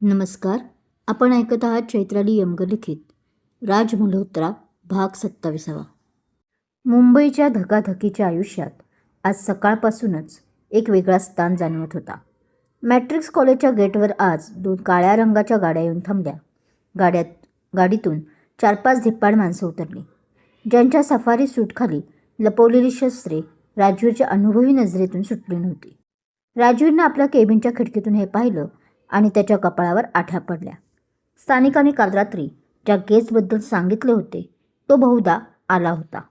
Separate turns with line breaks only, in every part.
नमस्कार. आपण ऐकत आहात चैत्राली यमगलिखित राज मल्होत्रा भाग 27. मुंबईच्या धकाधकीच्या आयुष्यात आज सकाळपासूनच एक वेगळा स्थान जाणवत होता. मॅट्रिक्स कॉलेजच्या गेटवर आज 2 काळ्या रंगाच्या गाड्या येऊन थांबल्या. गाडीतून 4-5 धिप्पाड माणसं उतरली. ज्यांच्या सफारी सूटखाली लपवलेली शस्त्रे राजवीरच्या अनुभवी नजरेतून सुटली नव्हती. राजवीरनं आपल्या केबिनच्या खिडकीतून हे पाहिलं आणि त्याच्या कपाळावर आठ्या पडल्या. स्थानिकांनी काल रात्री ज्या केसबद्दल सांगितले होते तो बहुधा आला होता.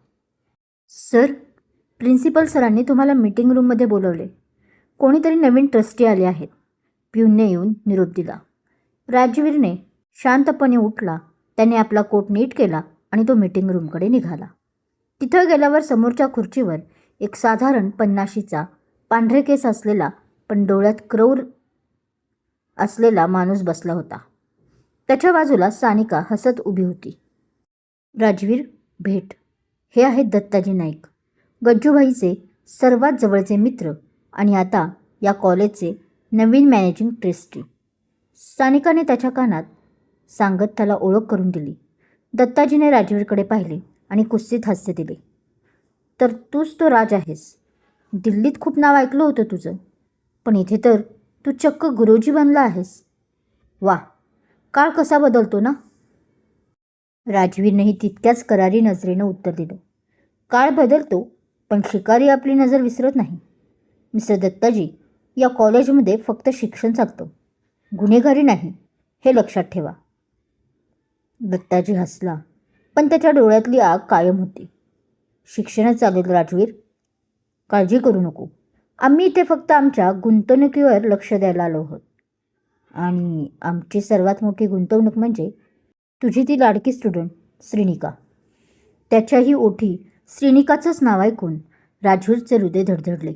सर, प्रिन्सिपल सरांनी तुम्हाला मीटिंग रूममध्ये बोलवले. कोणीतरी नवीन ट्रस्टी आले आहेत. प्यूनने येऊन निरोप दिला. राजवीरने शांतपणे उठला. त्याने आपला कोट नीट केला आणि तो मीटिंग रूमकडे निघाला. तिथं गेल्यावर समोरच्या खुर्चीवर एक साधारण 50शीचा पांढरे केस असलेला पण डोळ्यात क्रौर असलेला माणूस बसला होता. त्याच्या बाजूला सानिका हसत उभी होती. राजवीर, भेट. हे आहेत दत्ताजी नाईक, गज्जूभाईचे सर्वात जवळचे मित्र आणि आता या कॉलेजचे नवीन मॅनेजिंग ट्रस्टी. सानिकाने त्याच्या कानात सांगत त्याला ओळख करून दिली. दत्ताजीने राजवीरकडे पाहिले आणि कुस्सीत हास्य दिले. तर तूच तो राज आहेस. दिल्लीत खूप नाव ऐकलं होतं तुझं, पण इथे तर तू चक्क गुरुजी बनला आहेस. वा, काळ कसा बदलतो ना. राजवीरनेही तितक्याच करारी नजरेनं उत्तर दिलं. काळ बदलतो, पण शिकारी आपली नजर विसरत नाही. मिस्टर दत्ताजी, या कॉलेजमध्ये फक्त शिक्षण चालतं, गुन्हेगारी नाही, हे लक्षात ठेवा. दत्ताजी हसला, पण त्याच्या डोळ्यातली आग कायम होती. शिक्षणच चालेल राजवीर, काळजी करू नको. आम्ही इथे फक्त आमच्या गुंतवणुकीवर लक्ष द्यायला आलो आहोत. आणि आमची सर्वात मोठी गुंतवणूक म्हणजे तुझी ती लाडकी स्टुडंट श्रीनिका. त्याच्याही ओठी श्रीनिकाचंच नाव ऐकून राजवीरचे हृदय धडधडले,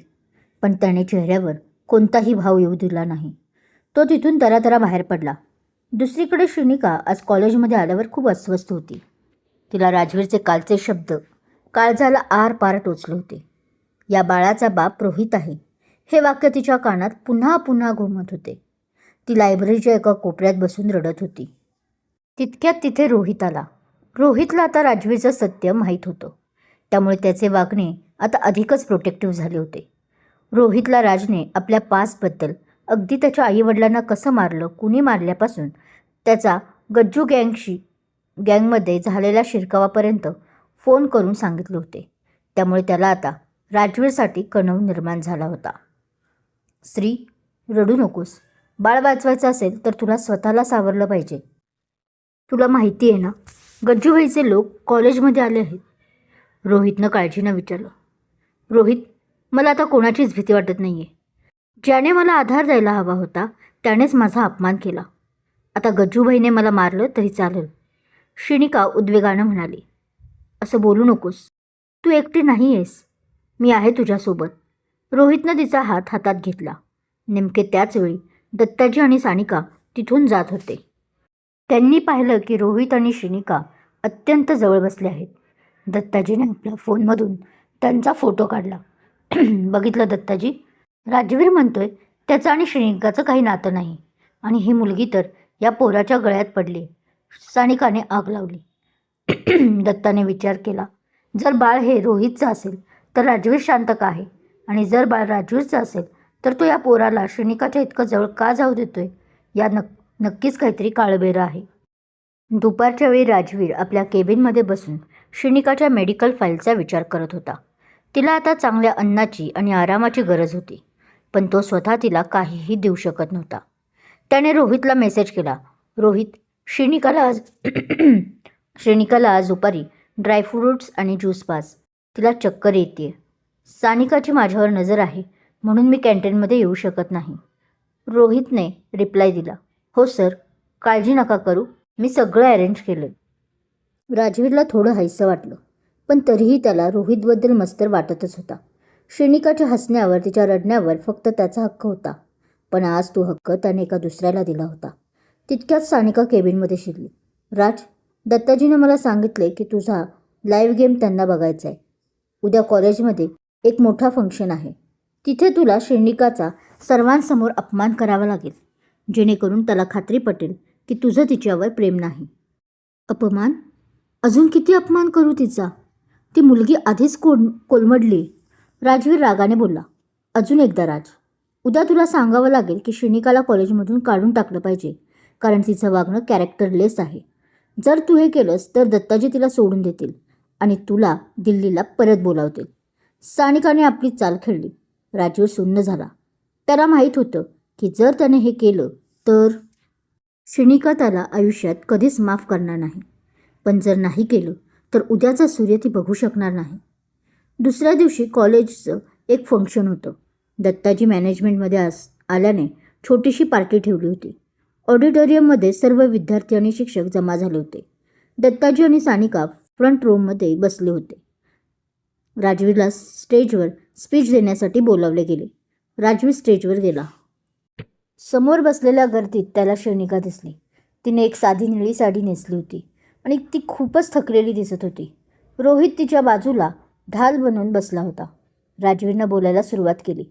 पण त्याने चेहऱ्यावर कोणताही भाव येऊ दिला नाही. तो तिथून तरातरा बाहेर पडला. दुसरीकडे श्रीनिका आज कॉलेजमध्ये आल्यावर खूप अस्वस्थ होती. तिला राजवीरचे कालचे शब्द काळजाला आरपार टोचले होते. या बाळाचा बाप रोहित आहे, हे वाक्य तिच्या कानात पुन्हा पुन्हा घुमत होते. ती लायब्ररीच्या एका कोपऱ्यात बसून रडत होती. तितक्यात तिथे रोहित आला. रोहितला आता राजवीरचं सत्य माहीत होतं, त्यामुळे त्याचे वागणे आता अधिकच प्रोटेक्टिव्ह झाले होते. रोहितला राजने आपल्या पास्टबद्दल, अगदी त्याच्या आईवडिलांना कसं मारलं, कुणी मारल्यापासून त्याचा गज्जू गँगमध्ये झालेल्या शिरकावापर्यंत फोन करून सांगितले होते. त्यामुळे त्याला आता राजवीरसाठी कणव निर्माण झाला होता. श्री, रडू नकोस. बाळ वाचवायचं असेल तर तुला स्वतःला सावरलं पाहिजे. तुला माहिती आहे ना, गज्जूभाईचे लोक कॉलेजमध्ये आले आहेत. रोहितनं काळजीनं विचारलं. रोहित, मला आता कोणाचीच भीती वाटत नाही आहे. ज्याने मला आधार द्यायला हवा होता त्यानेच माझा अपमान केला. आता गज्जूभाईने मला मारलं तरी चालेल. श्रीनिका उद्वेगानं म्हणाली. असं बोलू नकोस. तू एकटी नाही आहेस. मी आहे तुझ्यासोबत. रोहितनं तिचा हात हातात घेतला. नेमके त्याच वेळी दत्ताजी आणि सानिका तिथून जात होते. त्यांनी पाहिलं की रोहित आणि श्रीनिका अत्यंत जवळ बसले आहेत. दत्ताजीने आपल्या फोनमधून त्यांचा फोटो काढला. बघितलं दत्ताजी, राजवीर म्हणतोय त्याचं आणि श्रीनिकाचं काही नातं नाही, आणि ही मुलगी तर या पोराच्या गळ्यात पडली. सानिकाने आग लावली. दत्ताने विचार केला, जर बाळ हे रोहितचं असेल तर राजवीर शांत का आहे, आणि जर बाळ राजवीरचं असेल तर तो या पोराला श्रीनिकाच्या इतकं जवळ का जाऊ देतोय. या नक्कीच काहीतरी काळबेरं आहे. दुपारच्या वेळी राजवीर आपल्या केबिनमध्ये बसून श्रीनिकाच्या मेडिकल फाईलचा विचार करत होता. तिला आता चांगल्या अन्नाची आणि आरामाची गरज होती, पण तो स्वतः तिला काहीही देऊ शकत नव्हता. त्याने रोहितला मेसेज केला. रोहित, श्रीनिकाला आज दुपारी ड्रायफ्रूट्स आणि ज्यूस पाज. तिला चक्कर येते. सानिकाची माझ्यावर नजर आहे म्हणून मी कॅन्टीनमध्ये येऊ शकत नाही. रोहितने रिप्लाय दिला. हो सर, काळजी नका करू, मी सगळं अरेंज केलं. राजवीरला थोडं हायसं वाटलं, पण तरीही त्याला रोहितबद्दल मस्तर वाटतच होता. श्रीनिकाच्या हसण्यावर, तिच्या रडण्यावर फक्त त्याचा हक्क होता, पण आज तो हक्क त्याने एका दुसऱ्याला दिला होता. तितक्यात सानिका केबिनमध्ये शिरली. राज, दत्ताजीने मला सांगितले की तुझा लाईव्ह गेम त्यांना बघायचा आहे. उद्या कॉलेजमध्ये एक मोठा फंक्शन आहे. तिथे तुला श्रीनिकाचा सर्वांसमोर अपमान करावा लागेल. जेणेकरून त्याला खात्री पटेल की तुझं तिच्यावर प्रेम नाही. अपमान? अजून किती अपमान करू तिचा? ती मुलगी आधीच कोलमडली. राजवीर रागाने बोलला. अजून एकदा राज, उद्या तुला सांगावं लागेल की श्रीनिकाला कॉलेजमधून काढून टाकलं पाहिजे, कारण तिचं वागणं कॅरेक्टरलेस आहे. जर तू हे केलंस तर दत्ताजी तिला सोडून देतील आणि तुला दिल्लीला परत बोलावतील. सानिकाने आपली चाल खेळली. राजवीर सुन्न झाला. त्याला माहीत होतं की जर त्याने हे केलं तर श्रीनिका त्याला आयुष्यात कधीच माफ करणार नाही. पण जर नाही केलं तर उद्याचा सूर्य ती बघू शकणार नाही. दुसऱ्या दिवशी कॉलेजचं एक फंक्शन होतं. दत्ताजी मॅनेजमेंटमध्ये आल्याने छोटीशी पार्टी ठेवली होती. ऑडिटोरियममध्ये सर्व विद्यार्थी आणि शिक्षक जमा झाले होते. दत्ताजी आणि सानिका फ्रंट रोमध्ये बसले होते. राजवीरला स्टेजवर स्पीच देण्यासाठी बोलावले गेले. राजवीर स्टेजवर गेला. समोर बसलेल्या गर्दीत त्याला श्रीनिका दिसली. तिने एक साधी निळी साडी नेसली होती आणि ती खूपच थकलेली दिसत होती. रोहित तिच्या बाजूला ढाल बनवून बसला होता. राजवीरनं बोलायला सुरुवात केली.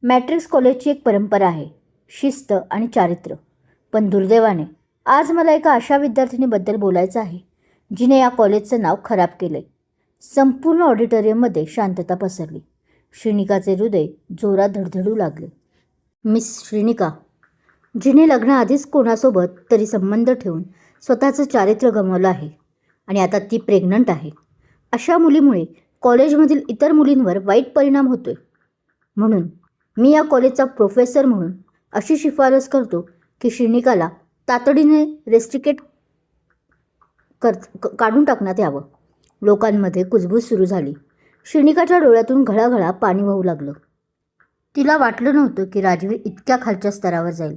मॅट्रिक्स कॉलेजची एक परंपरा आहे, शिस्त आणि चारित्र्य. पण दुर्दैवाने आज मला एका अशा विद्यार्थिनीबद्दल बोलायचं आहे जिने या कॉलेजचं नाव खराब केलं आहे. संपूर्ण ऑडिटोरियममध्ये शांतता पसरली. श्रीनिकाचे हृदय जोरात धडधडू लागले. मिस श्रीनिका, जिने लग्नाआधीच कोणासोबत तरी संबंध ठेवून स्वतःचं चारित्र्य गमावलं आहे आणि आता ती प्रेग्नंट आहे. अशा मुलीमुळे कॉलेजमधील इतर मुलींवर वाईट परिणाम होतोय. म्हणून मी या कॉलेजचा प्रोफेसर म्हणून अशी शिफारस करतो की श्रीनिकाला तातडीने रेस्ट्रिकेट काढून टाकण्यात यावं. लोकांमध्ये कुजबूज सुरू झाली. श्रीनिकाच्या डोळ्यातून घळाघळा पाणी वाहू लागलं. तिला वाटलं नव्हतं की राजवीर इतक्या खालच्या स्तरावर जाईल.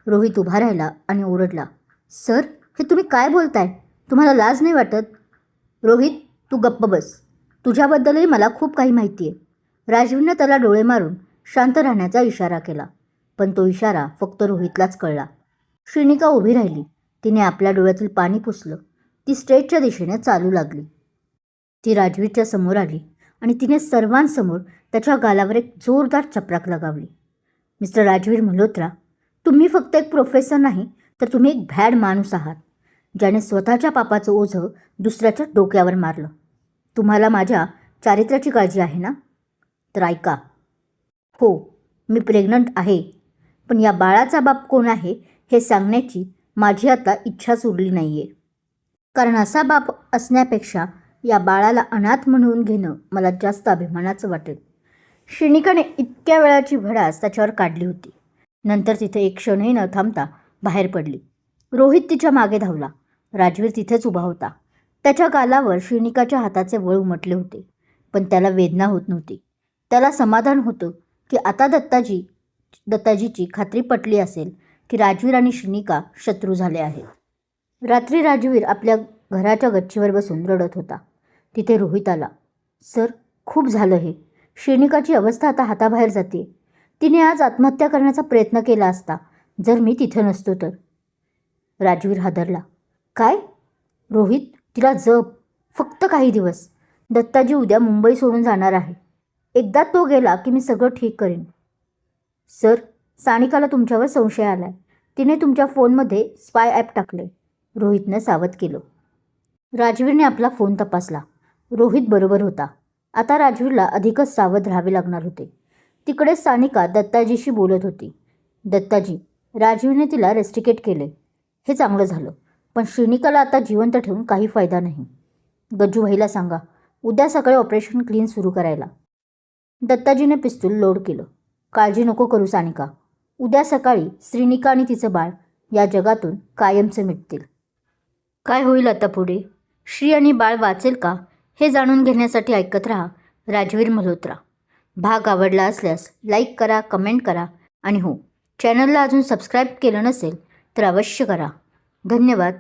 रोहित उभा राहिला आणि ओरडला. सर, हे तुम्ही काय बोलताय? तुम्हाला लाज नाही वाटत? रोहित, तू गप्प बस. तुझ्याबद्दलही मला खूप काही माहिती आहे. राजवीरनं त्याला डोळे मारून शांत राहण्याचा इशारा केला. पण तो इशारा फक्त रोहितलाच कळला. श्रीनिका उभी राहिली. तिने आपल्या डोळ्यातील पाणी पुसलं. ती स्टेजच्या दिशेने चालू लागली. ती राजवीरच्या समोर आली आणि तिने सर्वांसमोर त्याच्या गालावर एक जोरदार चपराक लगावली. मिस्टर राजवीर मल्होत्रा, तुम्ही फक्त एक प्रोफेसर नाही तर तुम्ही एक भॅड माणूस आहात, ज्याने स्वतःच्या पापाचं ओझं दुसऱ्याच्या डोक्यावर मारलं. तुम्हाला माझ्या चारित्र्याची काळजी आहे ना? तर ऐका. हो, मी प्रेग्नंट आहे, पण या बाळाचा बाप कोण आहे हे सांगण्याची माझी आता इच्छाच उरली नाही आहे. कारण असा बाप असण्यापेक्षा या बाळाला अनाथ म्हणून घेणं मला जास्त अभिमानाचं वाटेल. श्रीनिकाने इतक्या वेळाची भडास त्याच्यावर काढली होती. नंतर तिथे एक क्षणही न थांबता बाहेर पडली. रोहित तिच्या मागे धावला. राजवीर तिथेच उभा होता. त्याच्या गालावर श्रीनिकाच्या हाताचे वळ उमटले होते, पण त्याला वेदना होत नव्हती. त्याला समाधान होतं की आता दत्ताजीची खात्री पटली असेल की राजवीर आणि श्रीनिका शत्रू झाले आहेत. रात्री राजवीर आपल्या घराच्या गच्चीवर बसून रडत होता. तिथे रोहित आला. सर, खूप झालं हे. श्रीनिकाची अवस्था आता हाताबाहेर जाते. तिने आज आत्महत्या करण्याचा प्रयत्न केला असता जर मी तिथे नसतो तर. राजवीर हादरला. काय? रोहित, तिला जप. फक्त काही दिवस. दत्ताजी उद्या मुंबई सोडून जाणार आहे. एकदा तो गेला की मी सगळं ठीक करेन. सर, सानिकाला तुमच्यावर संशय आलाय. तिने तुमच्या फोनमध्ये स्पाय ॲप टाकले. रोहितनं सावध केलं. राजवीरने आपला फोन तपासला. रोहित बरोबर होता. आता राजवीरला अधिकच सावध राहावे लागणार होते. तिकडे सानिका दत्ताजीशी बोलत होती. दत्ताजी, राजवीरने तिला रेस्ट्रिकेट केले. हे चांगलं झालं, पण श्रीनिकाला आता जिवंत ठेवून काही फायदा नाही. गज्जूभाईला सांगा उद्या सकाळी ऑपरेशन क्लीन सुरू करायला. दत्ताजीने पिस्तूल लोड केलं. काळजी नको करू सानिका. उद्या सकाळी श्रीनिका आणि तिचं बाळ या जगातून कायमचे मिटतील. काय होईल आता पुढे? श्री आणि बाळ वाचेल का हे जाणून घेण्यासाठी ऐकत राहा राजवीर मल्होत्रा. भाग आवडला असल्यास लाईक करा, कमेंट करा आणि हो, चॅनलला अजून सबस्क्राईब केलं नसेल तर अवश्य करा. धन्यवाद.